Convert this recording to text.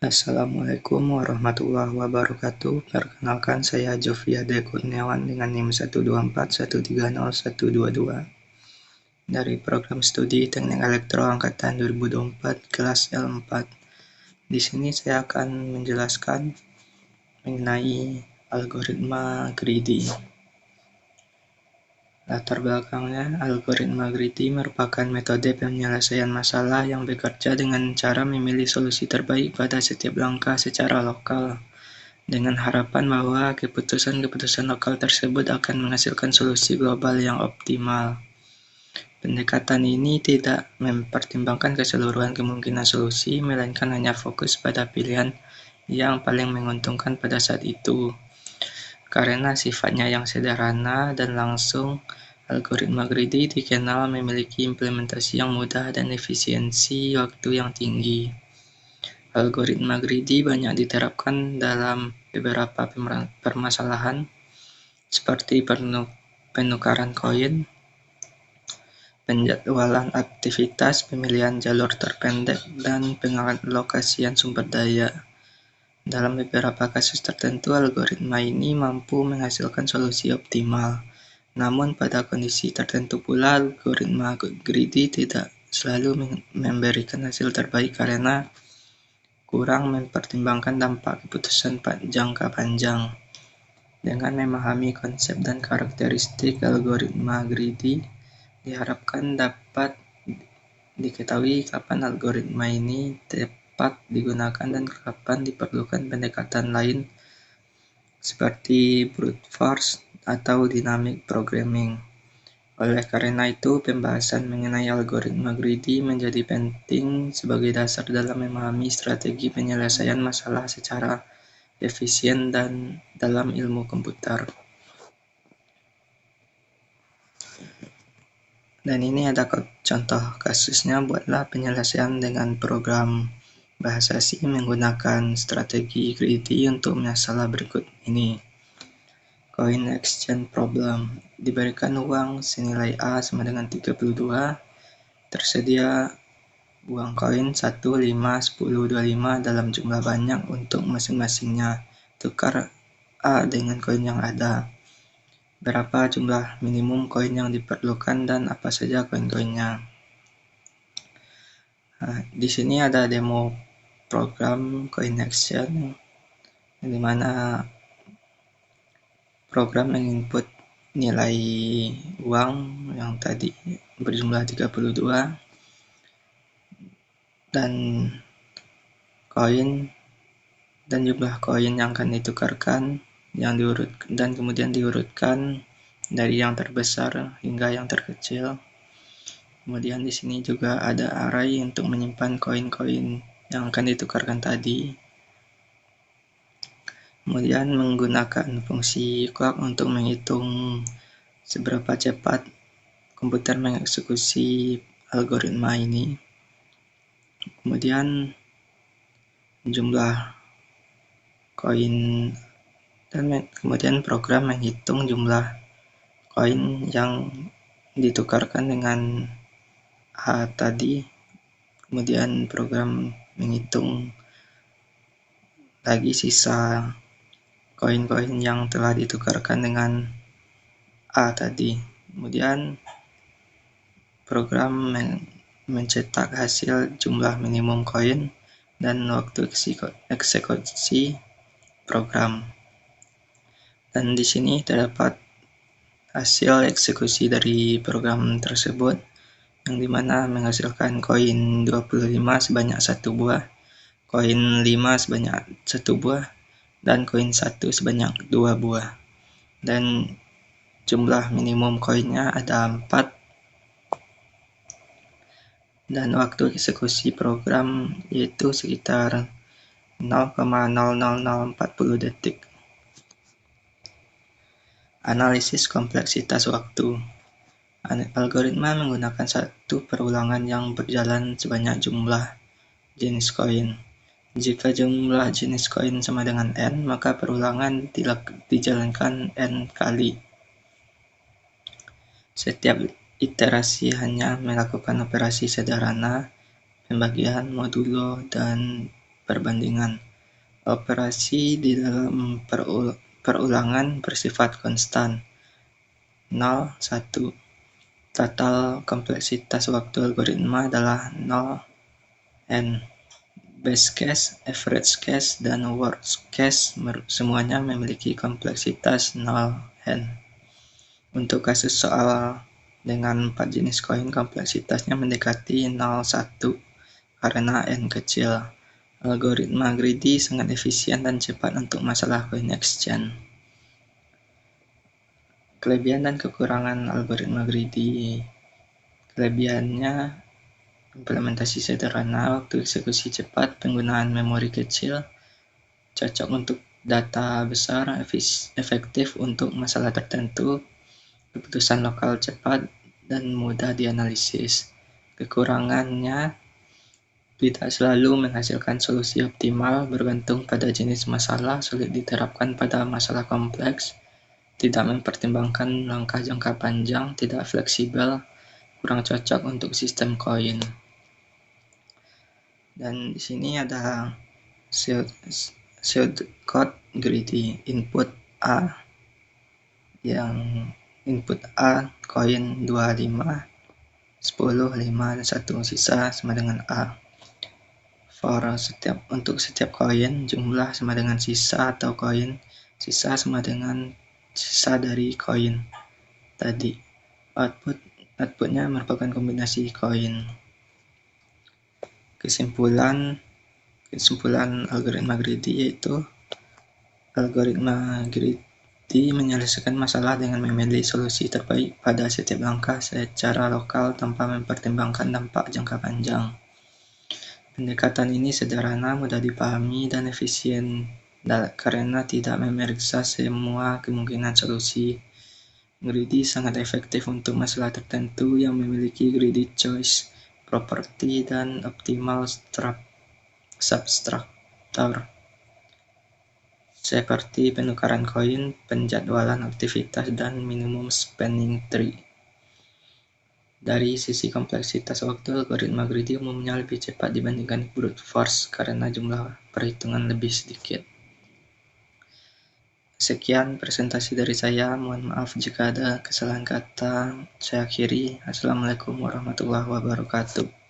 Assalamualaikum warahmatullahi wabarakatuh. Perkenalkan, saya Joviade Kurniawan dengan NIM 124130122 dari program studi Teknik Elektro angkatan 2024 kelas L4. Di sini saya akan menjelaskan mengenai algoritma greedy. Latar belakangnya, algoritma greedy merupakan metode penyelesaian masalah yang bekerja dengan cara memilih solusi terbaik pada setiap langkah secara lokal, dengan harapan bahwa keputusan-keputusan lokal tersebut akan menghasilkan solusi global yang optimal. Pendekatan ini tidak mempertimbangkan keseluruhan kemungkinan solusi, melainkan hanya fokus pada pilihan yang paling menguntungkan pada saat itu. Karena sifatnya yang sederhana dan langsung, algoritma greedy dikenal memiliki implementasi yang mudah dan efisiensi waktu yang tinggi. Algoritma greedy banyak diterapkan dalam beberapa permasalahan, seperti penukaran koin, penjadwalan aktivitas, pemilihan jalur terpendek, dan pengalokasian sumber daya. Dalam beberapa kasus tertentu, algoritma ini mampu menghasilkan solusi optimal. Namun, pada kondisi tertentu pula, algoritma greedy tidak selalu memberikan hasil terbaik karena kurang mempertimbangkan dampak keputusan jangka panjang. Dengan memahami konsep dan karakteristik algoritma greedy, diharapkan dapat diketahui kapan algoritma ini tepat digunakan dan kapan diperlukan pendekatan lain seperti brute force atau dynamic programming. Oleh karena itu, pembahasan mengenai algoritma greedy menjadi penting sebagai dasar dalam memahami strategi penyelesaian masalah secara efisien dan dalam ilmu komputer. Dan ini ada contoh kasusnya. Buatlah penyelesaian dengan program bahasa C menggunakan strategi greedy untuk masalah berikut ini. Coin exchange problem. Diberikan uang senilai A sama dengan 32. Tersedia uang koin 1, 5, 10, 25 dalam jumlah banyak untuk masing-masingnya. Tukar A dengan koin yang ada. Berapa jumlah minimum koin yang diperlukan dan apa saja koin-koinnya. Nah, di sini ada demo program coin exchange, di mana program menginput nilai uang yang tadi berjumlah 32 dan koin dan jumlah koin yang akan ditukarkan dan kemudian diurutkan dari yang terbesar hingga yang terkecil. Kemudian di sini juga ada array untuk menyimpan koin-koin yang akan ditukarkan tadi. Kemudian menggunakan fungsi clock untuk menghitung seberapa cepat komputer mengeksekusi algoritma ini. Kemudian jumlah koin dan kemudian program menghitung jumlah koin yang ditukarkan dengan A tadi. Kemudian program menghitung lagi sisa koin-koin yang telah ditukarkan dengan A tadi. Kemudian program mencetak hasil jumlah minimum koin dan waktu eksekusi program. Dan di sini terdapat hasil eksekusi dari program tersebut, yang dimana menghasilkan koin 25 sebanyak 1 buah, koin 5 sebanyak 1 buah, dan koin 1 sebanyak 2 buah. Dan jumlah minimum koinnya ada 4. Dan waktu eksekusi program yaitu sekitar 0,00040 detik. Analisis kompleksitas waktu. Algoritma menggunakan satu perulangan yang berjalan sebanyak jumlah jenis koin. Jika jumlah jenis koin sama dengan n, maka perulangan dijalankan n kali. Setiap iterasi hanya melakukan operasi sederhana, pembagian, modulo, dan perbandingan. Operasi di dalam perulangan bersifat konstan. 0, 1. Total kompleksitas waktu algoritma adalah 0, n. Best case, average case, dan worst case semuanya memiliki kompleksitas 0, n. Untuk kasus soal dengan 4 jenis koin, kompleksitasnya mendekati 0, 1 karena n kecil. Algoritma greedy sangat efisien dan cepat untuk masalah coin exchange. Kelebihan dan kekurangan algoritma greedy. Kelebihannya, implementasi sederhana, waktu eksekusi cepat, penggunaan memori kecil, cocok untuk data besar, efektif untuk masalah tertentu, keputusan lokal cepat, dan mudah dianalisis. Kekurangannya, tidak selalu menghasilkan solusi optimal, bergantung pada jenis masalah, sulit diterapkan pada masalah kompleks, tidak mempertimbangkan langkah jangka panjang, tidak fleksibel, kurang cocok untuk sistem koin. Dan di sini ada pseudocode greedy. Input A, yang input A koin 25, 10, 5, dan 1 sisa sama dengan A. Untuk setiap koin, jumlah sama dengan sisa atau koin sisa sama dengan sisa dari koin tadi. Outputnya merupakan kombinasi koin. Kesimpulan algoritma greedy yaitu algoritma greedy menyelesaikan masalah dengan memilih solusi terbaik pada setiap langkah secara lokal tanpa mempertimbangkan dampak jangka panjang. Pendekatan ini sederhana, mudah dipahami, dan efisien karena tidak memeriksa semua kemungkinan solusi. Greedy sangat efektif untuk masalah tertentu yang memiliki greedy choice property dan optimal substructure, seperti penukaran koin, penjadwalan aktivitas, dan minimum spanning tree. Dari sisi kompleksitas waktu, algoritma greedy umumnya lebih cepat dibandingkan brute force karena jumlah perhitungan lebih sedikit. Sekian presentasi dari saya, mohon maaf jika ada kesalahan kata. Saya akhiri. Assalamualaikum warahmatullahi wabarakatuh.